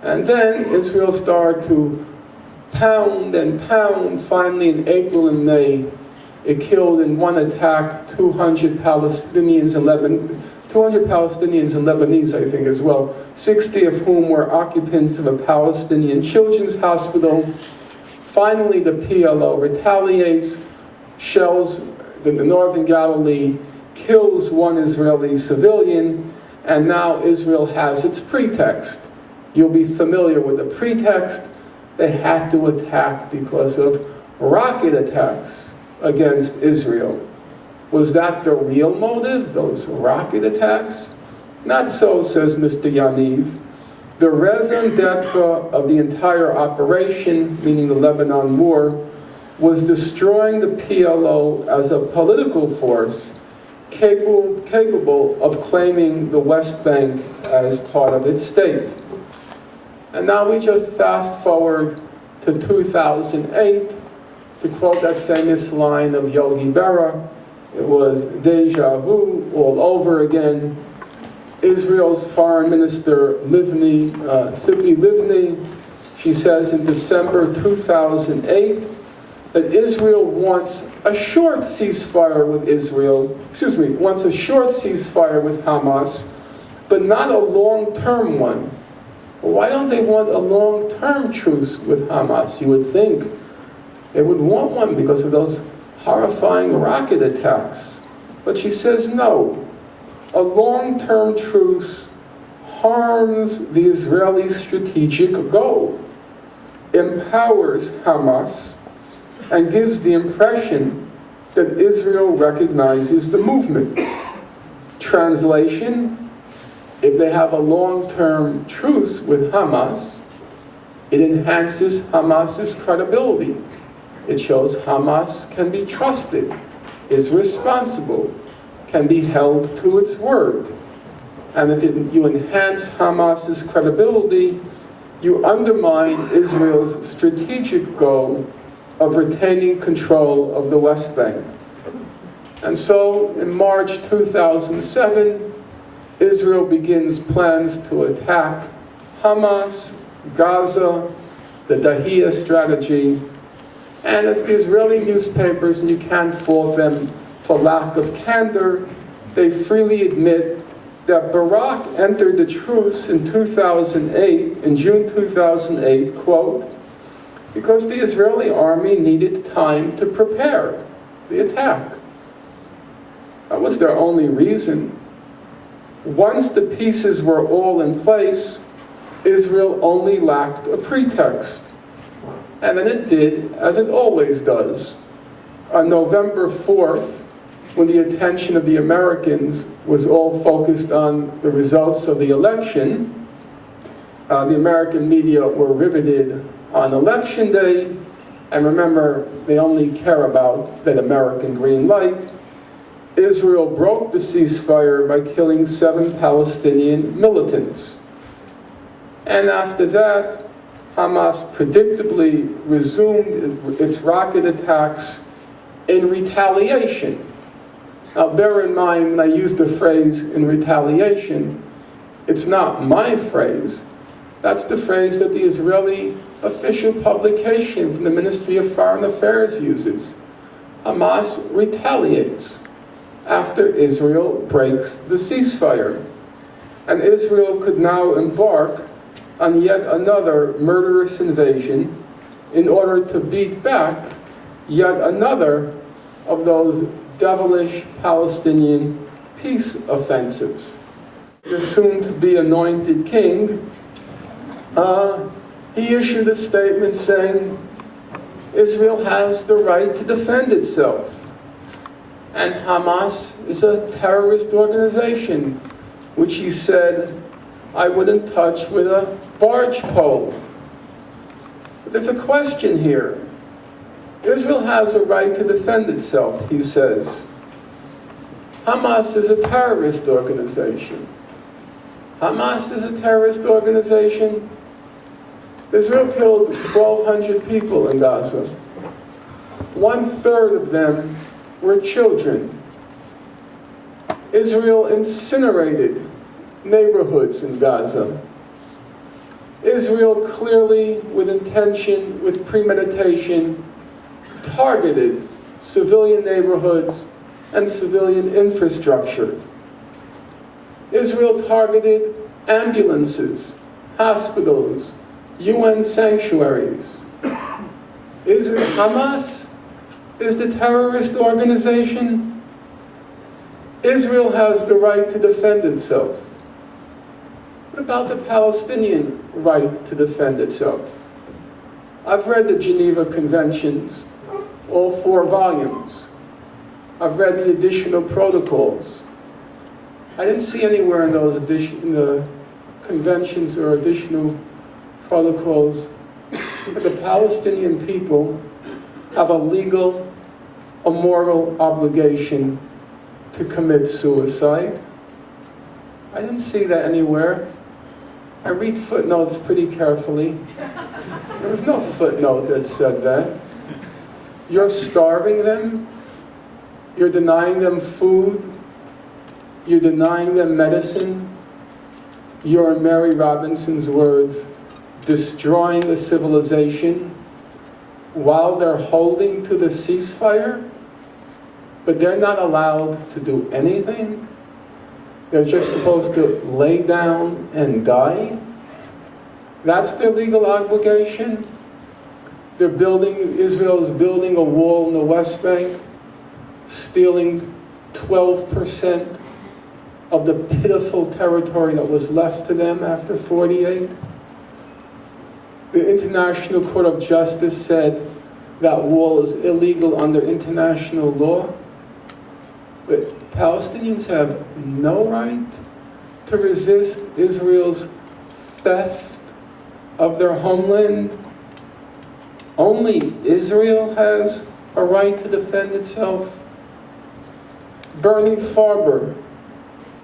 And then Israel started to pound and pound. Finally, in April and May, it killed in one attack 200 Palestinians and Lebanese, I think, as well, 60 of whom were occupants of a Palestinian children's hospital. Finally, the PLO retaliates, shells the northern Galilee, kills one Israeli civilian, and now Israel has its pretext. You'll be familiar with the pretext. They had to attack because of rocket attacks against Israel. Was that the real motive, those rocket attacks? Not so, says Mr. Yaniv. The raison d'etre of the entire operation, meaning the Lebanon War, was destroying the PLO as a political force capable of claiming the West Bank as part of its state. And now we just fast forward to 2008, to quote that famous line of Yogi Berra, it was deja vu all over again. Israel's Foreign Minister Tzipi Livni, she says in December 2008 that Israel wants a short ceasefire with wants a short ceasefire with Hamas, but not a long-term one. Well, why don't they want a long-term truce with Hamas? You would think they would want one because of those horrifying rocket attacks. But she says no. A long-term truce harms the Israeli strategic goal, empowers Hamas, and gives the impression that Israel recognizes the movement. Translation, if they have a long-term truce with Hamas, it enhances Hamas's credibility. It shows Hamas can be trusted, is responsible, can be held to its word. And if you enhance Hamas's credibility, you undermine Israel's strategic goal of retaining control of the West Bank. And so, in March 2007, Israel begins plans to attack Hamas, Gaza, the Daha strategy, and as the Israeli newspapers, and you can't fault them for lack of candor, they freely admit that Barak entered the truce in 2008, in June 2008, quote, because the Israeli army needed time to prepare the attack. That was their only reason. Once the pieces were all in place, Israel only lacked a pretext. And then it did, as it always does. On November 4th, when the attention of the Americans was all focused on the results of the election, the American media were riveted on Election Day, and remember, they only care about that American green light. Israel broke the ceasefire by killing 7 Palestinian militants. And after that, Hamas predictably resumed its rocket attacks in retaliation. Now bear in mind, when I use the phrase in retaliation, it's not my phrase. That's the phrase that the Israeli official publication from the Ministry of Foreign Affairs uses. Hamas retaliates after Israel breaks the ceasefire. And Israel could now embark on yet another murderous invasion in order to beat back yet another of those devilish Palestinian peace offensives. The soon-to-be anointed king, he issued a statement saying Israel has the right to defend itself, and Hamas is a terrorist organization, which he said I wouldn't touch with a barge pole. But there's a question here. Israel has a right to defend itself, he says. Hamas is a terrorist organization. Hamas is a terrorist organization. Israel killed 1,200 people in Gaza. 1/3 of them were children. Israel incinerated neighborhoods in Gaza. Israel clearly, with intention, with premeditation, targeted civilian neighborhoods and civilian infrastructure. Israel targeted ambulances, hospitals, UN sanctuaries. Hamas is the terrorist organization. Israel has the right to defend itself. What about the Palestinian right to defend itself? I've read the Geneva Conventions, all 4 volumes. I've read the additional protocols. I didn't see anywhere in those the conventions or additional protocols that the Palestinian people have a legal, a moral obligation to commit suicide. I didn't see that anywhere. I read footnotes pretty carefully. There was no footnote that said that. You're starving them. You're denying them food. You're denying them medicine. You're, in Mary Robinson's words, destroying a civilization while they're holding to the ceasefire, but they're not allowed to do anything. They're just supposed to lay down and die. That's their legal obligation. Israel is building a wall in the West Bank, stealing 12% of the pitiful territory that was left to them after 48. The International Court of Justice said that wall is illegal under international law. But Palestinians have no right to resist Israel's theft of their homeland. Only Israel has a right to defend itself. Bernie Farber,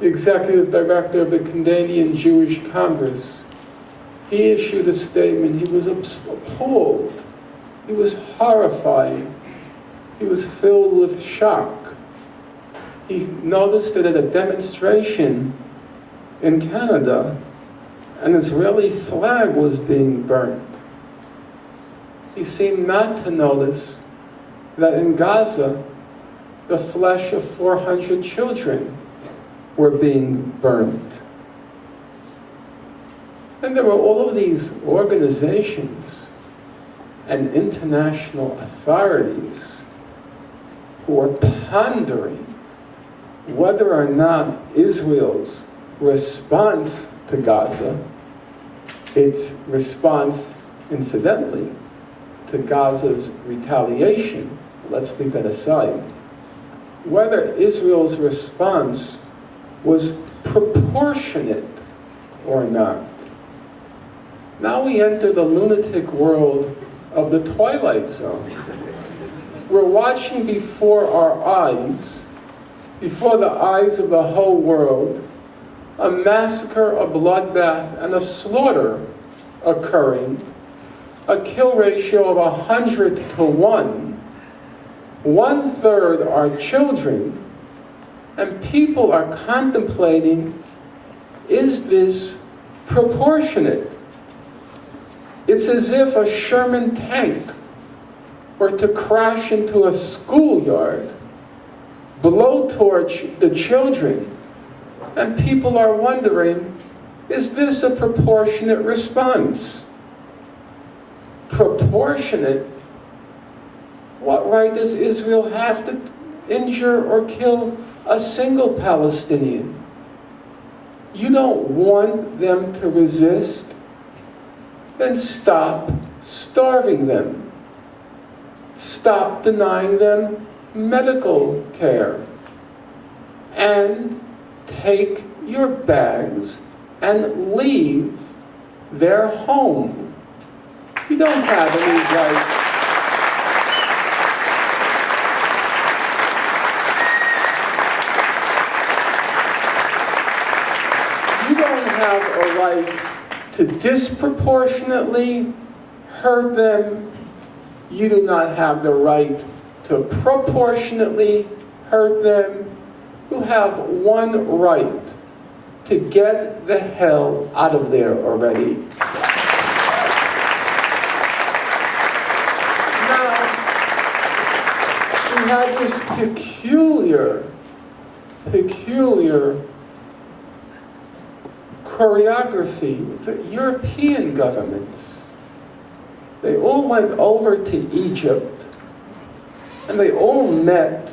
the executive director of the Canadian Jewish Congress, he issued a statement. He was appalled. He was horrified. He was filled with shock. He noticed that at a demonstration in Canada, an Israeli flag was being burnt. He seemed not to notice that in Gaza, the flesh of 400 children were being burnt. And there were all of these organizations and international authorities who were pondering whether or not Israel's response to Gaza, its response, incidentally, to Gaza's retaliation, let's leave that aside, whether Israel's response was proportionate or not. Now we enter the lunatic world of the Twilight Zone. We're watching before our eyes, before the eyes of the whole world, a massacre, a bloodbath, and a slaughter occurring, a kill ratio of 100 to 1. 1/3 are children, and people are contemplating, is this proportionate? It's as if a Sherman tank were to crash into a schoolyard, blowtorch the children, and people are wondering, is this a proportionate response? Proportionate? What right does Israel have to injure or kill a single Palestinian? You don't want them to resist? Then stop starving them. Stop denying them medical care. And take your bags and leave their home. You don't have any right. You don't have a right to disproportionately hurt them. You do not have the right to proportionately hurt them. You have one right: to get the hell out of there already. Now, we have this peculiar choreography with the European governments. They all went over to Egypt, and they all met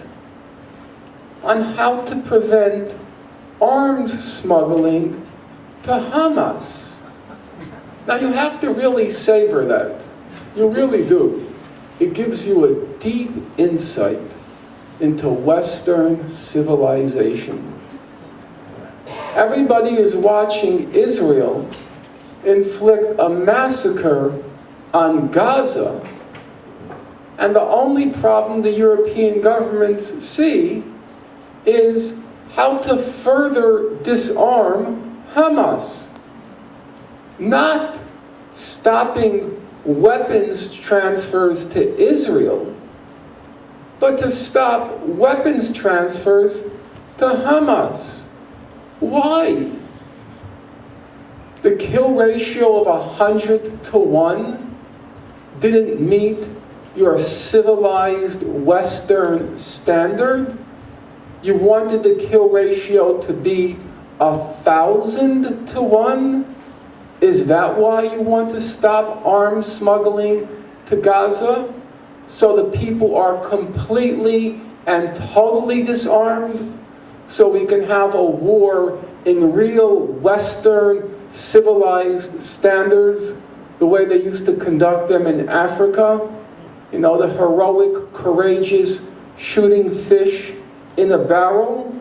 on how to prevent arms smuggling to Hamas. Now you have to really savor that. You really do. It gives you a deep insight into Western civilization. Everybody is watching Israel inflict a massacre on Gaza, and the only problem the European governments see is how to further disarm Hamas. not stopping weapons transfers to Israel, but to stop weapons transfers to Hamas. Why? The kill ratio of 100 to 1 didn't meet your civilized Western standard? You wanted the kill ratio to be 1,000 to 1? Is that why you want to stop arms smuggling to Gaza? So the people are completely and totally disarmed? So we can have a war in real Western civilized standards, the way they used to conduct them in Africa? You know, the heroic, courageous shooting fish in a barrel?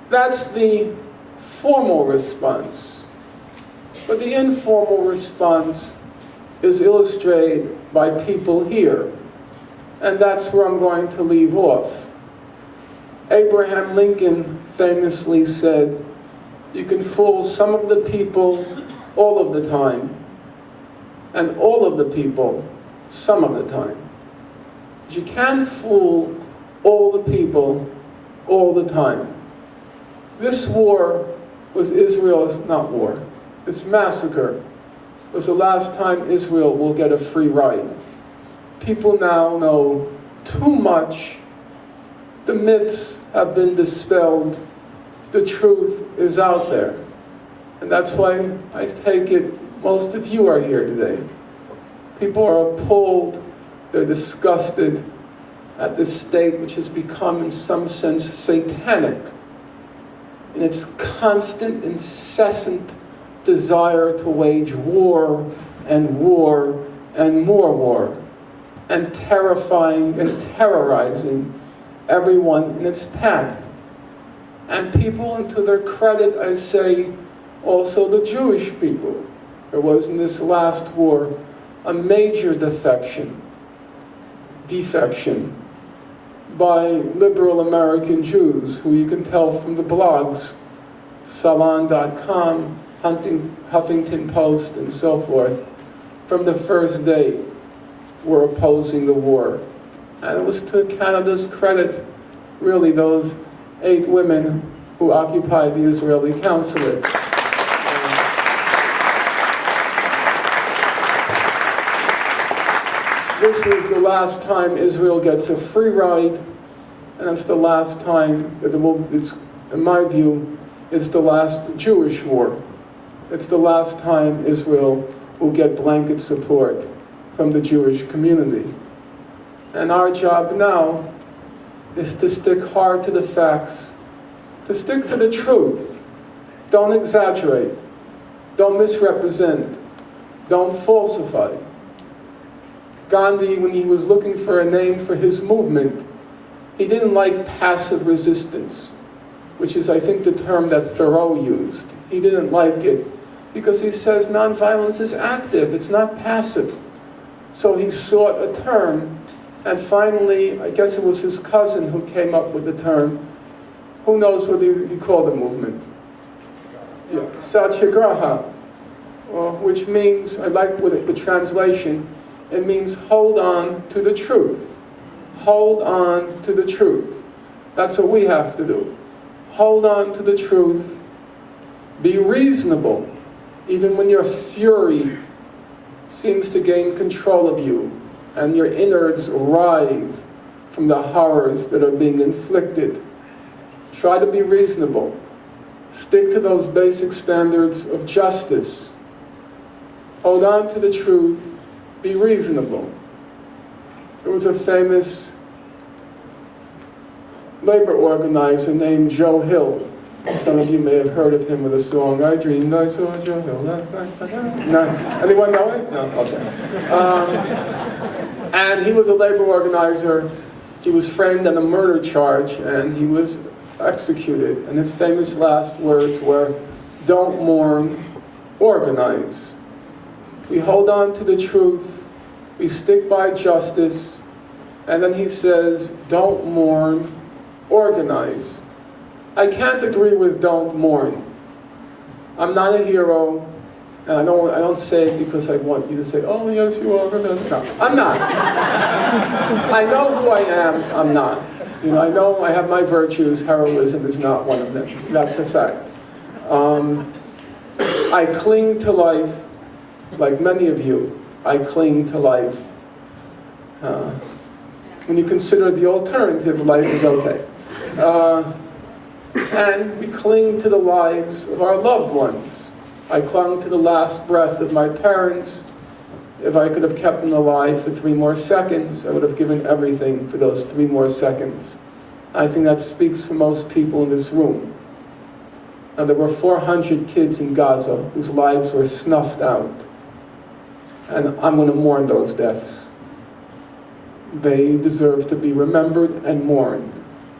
That's the formal response. But the informal response is illustrated by people here. And that's where I'm going to leave off. Abraham Lincoln famously said, you can fool some of the people all of the time, and all of the people some of the time. But you can't fool all the people all the time. This war was Israel's, not war, this massacre was the last time Israel will get a free ride. People now know too much. The myths have been dispelled. The truth is out there. And that's why I take it most of you are here today. People are appalled, they're disgusted at this state which has become in some sense satanic in its constant, incessant desire to wage war and war and more war, and terrifying and terrorizing everyone in its path. And people, and to their credit I say, also the Jewish people. There was in this last war a major defection by liberal American Jews, who you can tell from the blogs, Salon.com, Huffington Post, and so forth, from the first day were opposing the war. And it was to Canada's credit, really, those 8 women who occupied the Israeli consulate. This was the last time Israel gets a free ride, and it's the last time that it's, in my view, it's the last Jewish war. It's the last time Israel will get blanket support from the Jewish community. And our job now is to stick hard to the facts, to stick to the truth. Don't exaggerate. Don't misrepresent. Don't falsify. Gandhi, when he was looking for a name for his movement, he didn't like passive resistance, which is, I think, the term that Thoreau used. He didn't like it because he says nonviolence is active, it's not passive. So he sought a term, and finally, I guess it was his cousin who came up with the term. Who knows what he called the movement? Yeah, Satyagraha, which means, I like the translation, it means hold on to the truth. Hold on to the truth. That's what we have to do. Hold on to the truth. Be reasonable, even when your fury seems to gain control of you and your innards writhe from the horrors that are being inflicted. Try to be reasonable. Stick to those basic standards of justice. Hold on to the truth. Be reasonable. There was a famous labor organizer named Joe Hill. Some of you may have heard of him with a song, I dreamed I saw Joe Hill. No? Anyone know it? No? Okay. And he was a labor organizer. He was framed on a murder charge, and he was executed. And his famous last words were, don't mourn, organize. We hold on to the truth, we stick by justice, and then he says, don't mourn, organize. I can't agree with don't mourn. I'm not a hero, and I don't say it because I want you to say, oh yes you are. No, I'm not. I know who I am, I'm not. You know, I know I have my virtues, heroism is not one of them. That's a fact. I cling to life, like many of you, I cling to life. When you consider the alternative, life is okay. And we cling to the lives of our loved ones. I clung to the last breath of my parents. If I could have kept them alive for 3 more seconds, I would have given everything for those 3 more seconds. I think that speaks for most people in this room. Now, there were 400 kids in Gaza whose lives were snuffed out. And I'm going to mourn those deaths. They deserve to be remembered and mourned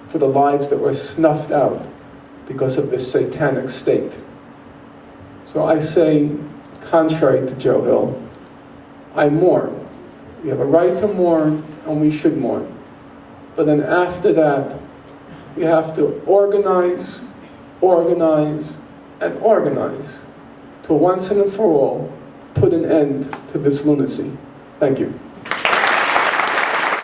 for the lives that were snuffed out because of this satanic state. So I say, contrary to Joe Hill, I mourn. We have a right to mourn, and we should mourn. But then after that, we have to organize, and organize to once and for all put an end to this lunacy. Thank you.